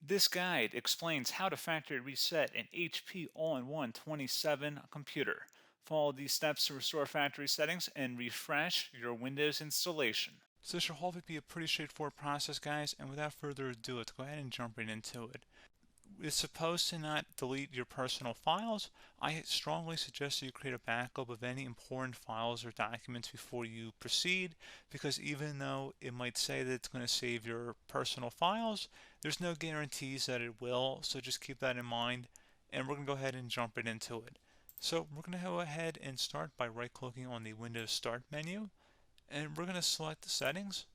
This guide explains how to factory reset an HP All-in-One 27 computer. Follow these steps to restore factory settings and refresh your Windows installation. So this should hopefully be a pretty straightforward process, guys, and without further ado, let's go ahead and jump right into it. It's supposed to not delete your personal files. I strongly suggest you create a backup of any important files or documents before you proceed, because even though it might say that it's going to save your personal files, there's no guarantees that it will, so just keep that in mind, and we're going to go ahead and jump right into it. So we're going to go ahead and start by right-clicking on the Windows Start menu, and we're going to select the settings.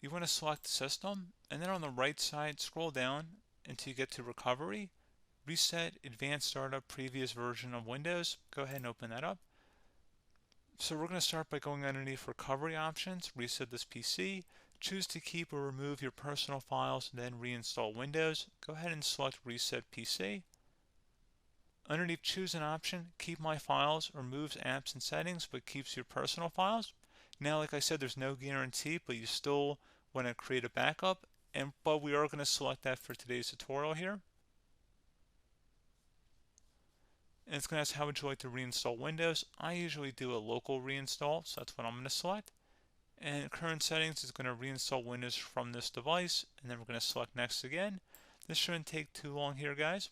You want to select System, and then on the right side, scroll down until you get to Recovery. Reset Advanced Startup Previous Version of Windows. Go ahead and open that up. So we're going to start by going underneath Recovery Options, reset this PC, choose to keep or remove your personal files, then reinstall Windows. Go ahead and select Reset PC. Underneath Choose an option, Keep My Files removes apps and settings but keeps your personal files. Now, like I said, there's no guarantee, but you still want to create a backup, but we are going to select that for today's tutorial here. And it's going to ask how would you like to reinstall Windows. I usually do a local reinstall, so that's what I'm going to select. And current settings is going to reinstall Windows from this device, and then we're going to select next again. This shouldn't take too long here, guys.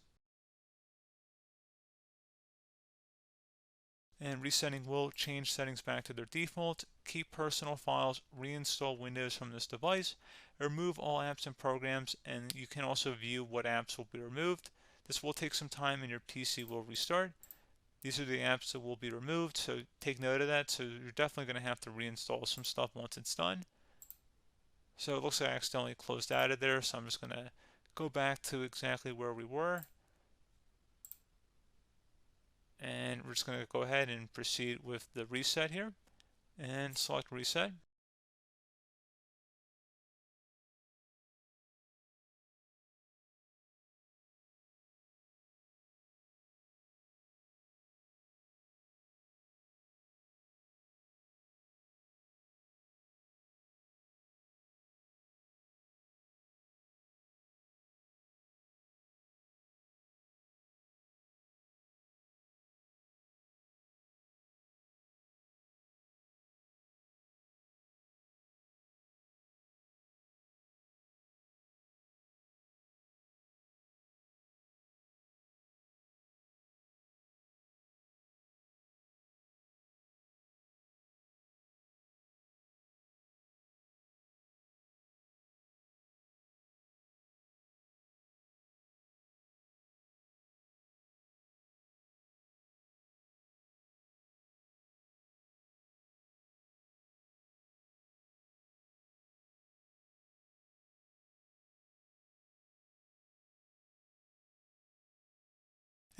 And resetting will change settings back to their default, keep personal files, reinstall Windows from this device, remove all apps and programs, and you can also view what apps will be removed. This will take some time and your PC will restart. These are the apps that will be removed, so take note of that. So you're definitely going to have to reinstall some stuff once it's done. So it looks like I accidentally closed out of there, so I'm just going to go back to exactly where we were. And we're just going to go ahead and proceed with the reset here and select reset.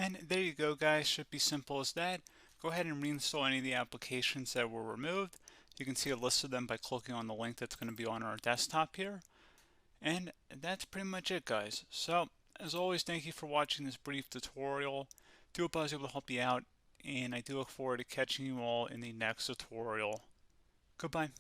And there you go, guys. Should be simple as that. Go ahead and reinstall any of the applications that were removed. You can see a list of them by clicking on the link that's going to be on our desktop here. And that's pretty much it, guys. So, as always, thank you for watching this brief tutorial. Do hope I was able to help you out, and I do look forward to catching you all in the next tutorial. Goodbye.